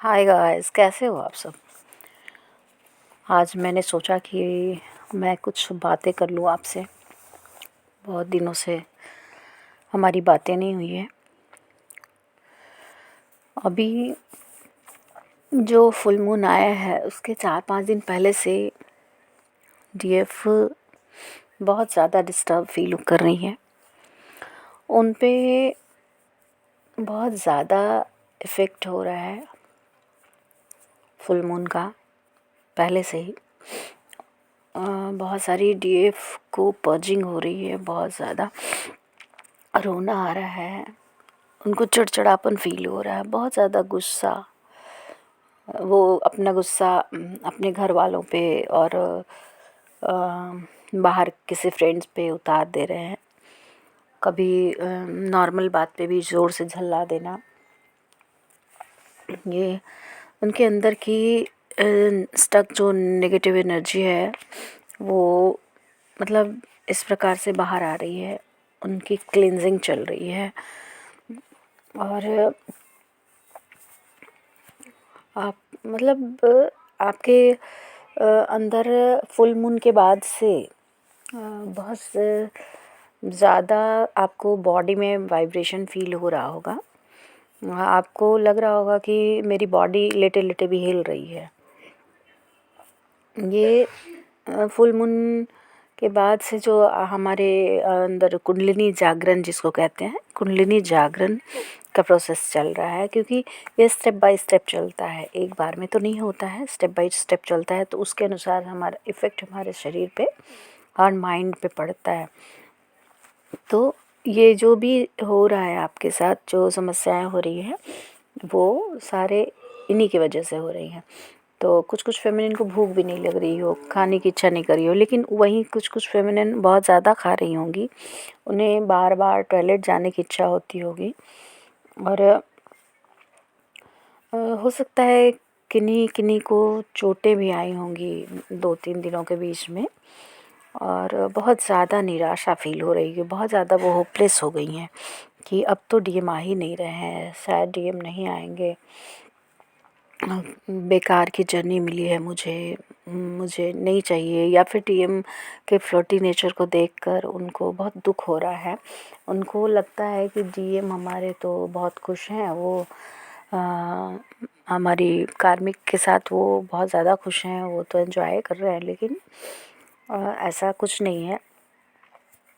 Hi guys, कैसे हो आप सब। आज मैंने सोचा कि मैं कुछ बातें कर लूँ आपसे। बहुत दिनों से हमारी बातें नहीं हुई है। अभी जो फुल मून आया है उसके 4-5 दिन पहले से डीएफ बहुत ज़्यादा डिस्टर्ब फील कर रही है। उन पे बहुत ज़्यादा इफ़ेक्ट हो रहा है फुल मून का पहले से ही। बहुत सारी डीएफ को पर्जिंग हो रही है, बहुत ज़्यादा रोना आ रहा है, उनको चिड़चिड़ापन फील हो रहा है, बहुत ज़्यादा गुस्सा। वो अपना गुस्सा अपने घर वालों पे और बाहर किसी फ्रेंड्स पे उतार दे रहे हैं। कभी नॉर्मल बात पे भी ज़ोर से झल्ला देना, ये उनके अंदर की स्टक जो नेगेटिव एनर्जी है वो मतलब इस प्रकार से बाहर आ रही है। उनकी क्लींजिंग चल रही है। और आप मतलब आपके अंदर फुल मून के बाद से बहुत ज़्यादा आपको बॉडी में वाइब्रेशन फील हो रहा होगा। आपको लग रहा होगा कि मेरी बॉडी लेटे लेटे भी हिल रही है। ये फुल मून के बाद से जो हमारे अंदर कुंडलिनी जागरण जिसको कहते हैं, कुंडलिनी जागरण का प्रोसेस चल रहा है। क्योंकि ये स्टेप बाय स्टेप चलता है, एक बार में तो नहीं होता है, स्टेप बाय स्टेप चलता है। तो उसके अनुसार हमारा इफ़ेक्ट हमारे शरीर पे और माइंड पे पड़ता है। तो ये जो भी हो रहा है आपके साथ, जो समस्याएं हो रही हैं, वो सारे इन्हीं की वजह से हो रही हैं। तो कुछ कुछ फेमिनिन को भूख भी नहीं लग रही हो, खाने की इच्छा नहीं कर रही हो, लेकिन वहीं कुछ कुछ फेमिनिन बहुत ज़्यादा खा रही होंगी, उन्हें बार बार टॉयलेट जाने की इच्छा होती होगी। और हो सकता है किन्हीं किन्हीं को चोटें भी आई होंगी 2-3 दिनों के बीच में। और बहुत ज़्यादा निराशा फील हो रही है, बहुत ज़्यादा वो होपलेस हो गई हैं कि अब तो डीएम आ ही नहीं रहे हैं, शायद डीएम नहीं आएंगे, बेकार की जर्नी मिली है मुझे, मुझे नहीं चाहिए। या फिर डीएम के फ्लर्टी नेचर को देखकर उनको बहुत दुख हो रहा है। उनको लगता है कि डीएम हमारे तो बहुत खुश हैं, वो हमारी कार्मिक के साथ वो बहुत ज़्यादा खुश हैं, वो तो एंजॉय कर रहे हैं। लेकिन ऐसा कुछ नहीं है,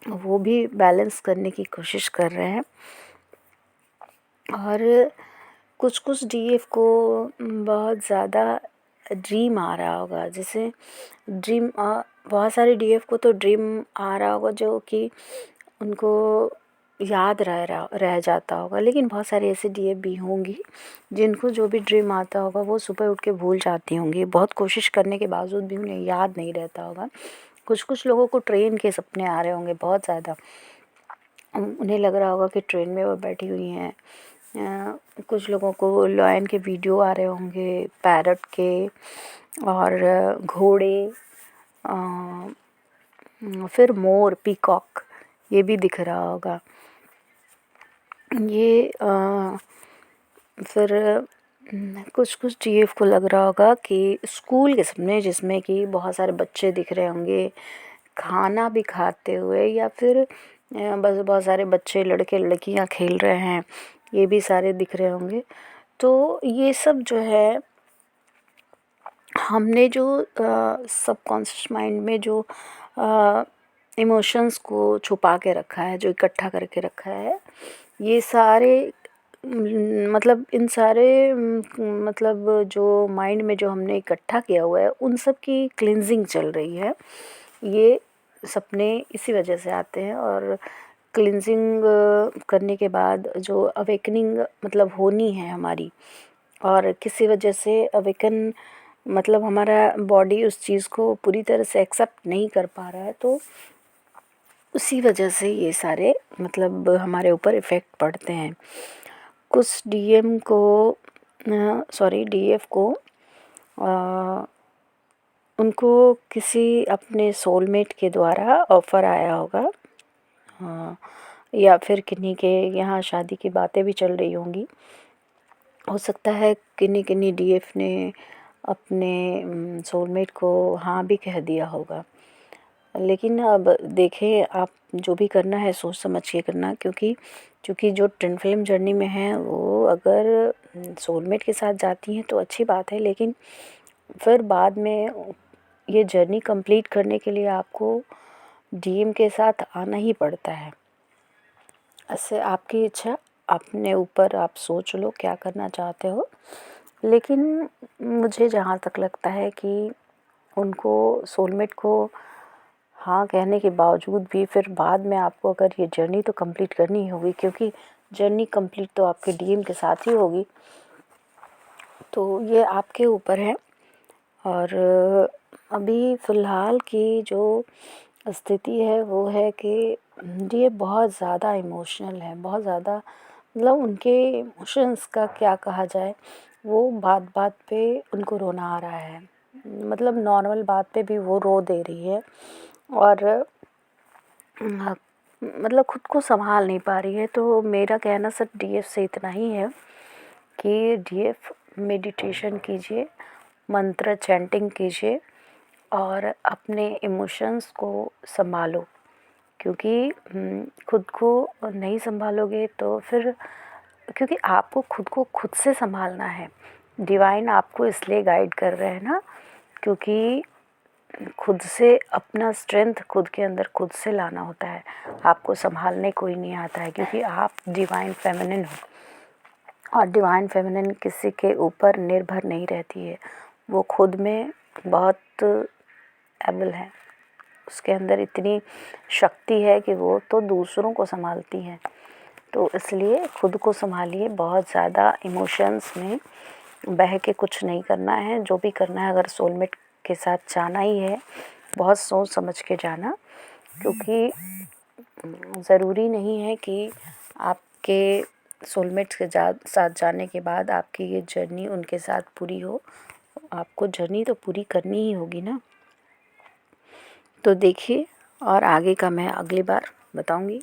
वो भी बैलेंस करने की कोशिश कर रहे हैं। और कुछ कुछ डीएफ को बहुत ज़्यादा ड्रीम आ रहा होगा, जैसे ड्रीम बहुत सारे डीएफ को तो ड्रीम आ रहा होगा जो कि उनको याद रह जाता होगा। लेकिन बहुत सारे ऐसे डीएफ भी होंगी जिनको जो भी ड्रीम आता होगा वो सुबह उठ के भूल जाती होंगी, बहुत कोशिश करने के बावजूद भी उन्हें याद नहीं रहता होगा। कुछ कुछ लोगों को ट्रेन के सपने आ रहे होंगे बहुत ज़्यादा, उन्हें लग रहा होगा कि ट्रेन में वो बैठी हुई हैं। कुछ लोगों को लॉयन के वीडियो आ रहे होंगे, पैरट के और घोड़े, फिर मोर, पीकॉक, ये भी दिख रहा होगा। ये फिर कुछ कुछ डीएफ को लग रहा होगा कि स्कूल के सपने, जिसमें कि बहुत सारे बच्चे दिख रहे होंगे खाना भी खाते हुए, या फिर बस बहुत सारे बच्चे लड़के लड़कियां खेल रहे हैं, ये भी सारे दिख रहे होंगे। तो ये सब जो है हमने जो सबकॉन्शियस माइंड में जो इमोशंस को छुपा के रखा है, जो इकट्ठा करके रखा है, ये सारे मतलब इन सारे मतलब जो माइंड में जो हमने इकट्ठा किया हुआ है उन सब की क्लिनजिंग चल रही है। ये सपने इसी वजह से आते हैं। और क्लिनजिंग करने के बाद जो अवेकनिंग मतलब होनी है हमारी, और किसी वजह से अवेकन मतलब हमारा बॉडी उस चीज़ को पूरी तरह से एक्सेप्ट नहीं कर पा रहा है, तो उसी वजह से ये सारे मतलब हमारे ऊपर इफ़ेक्ट पड़ते हैं। कुछ डीएम को डीएफ को उनको किसी अपने सोलमेट के द्वारा ऑफ़र आया होगा, या फिर किन्हीं के यहाँ शादी की बातें भी चल रही होंगी। हो सकता है किन्हीं किन्हीं डीएफ ने अपने सोलमेट को हाँ भी कह दिया होगा, लेकिन अब देखें, आप जो भी करना है सोच समझ के करना, क्योंकि जो ट्विन फ्लेम जर्नी में है वो अगर सोलमेट के साथ जाती हैं तो अच्छी बात है, लेकिन फिर बाद में ये जर्नी कंप्लीट करने के लिए आपको डीएम के साथ आना ही पड़ता है। ऐसे आपकी इच्छा, अपने ऊपर आप सोच लो क्या करना चाहते हो, लेकिन मुझे जहाँ तक लगता है कि उनको सोलमेट को हाँ कहने के बावजूद भी फिर बाद में आपको अगर ये जर्नी तो कंप्लीट करनी ही होगी, क्योंकि जर्नी कंप्लीट तो आपके डीएम के साथ ही होगी, तो ये आपके ऊपर है। और अभी फ़िलहाल की जो स्थिति है वो है कि ये बहुत ज़्यादा इमोशनल है, बहुत ज़्यादा, मतलब उनके इमोशंस का क्या कहा जाए, वो बात बात पे उनको रोना आ रहा है, मतलब नॉर्मल बात पे भी वो रो दे रही है और मतलब खुद को संभाल नहीं पा रही है। तो मेरा कहना सिर्फ डीएफ से इतना ही है कि डीएफ मेडिटेशन कीजिए, मंत्र चैंटिंग कीजिए और अपने इमोशंस को संभालो, क्योंकि खुद को नहीं संभालोगे तो फिर, क्योंकि आपको खुद को खुद से संभालना है। डिवाइन आपको इसलिए गाइड कर रहे हैं ना, क्योंकि खुद से अपना स्ट्रेंथ खुद के अंदर खुद से लाना होता है, आपको संभालने कोई नहीं आता है, क्योंकि आप डिवाइन फेमिनिन हो और डिवाइन फेमिनिन किसी के ऊपर निर्भर नहीं रहती है, वो खुद में बहुत एबल है, उसके अंदर इतनी शक्ति है कि वो तो दूसरों को संभालती हैं। तो इसलिए खुद को संभालिए, बहुत ज़्यादा इमोशंस में बह के कुछ नहीं करना है। जो भी करना है, अगर सोलमेट के साथ जाना ही है, बहुत सोच समझ के जाना, क्योंकि ज़रूरी नहीं है कि आपके सोलमेट के साथ जाने के बाद आपकी ये जर्नी उनके साथ पूरी हो, आपको जर्नी तो पूरी करनी ही होगी ना। तो देखिए, और आगे का मैं अगली बार बताऊंगी।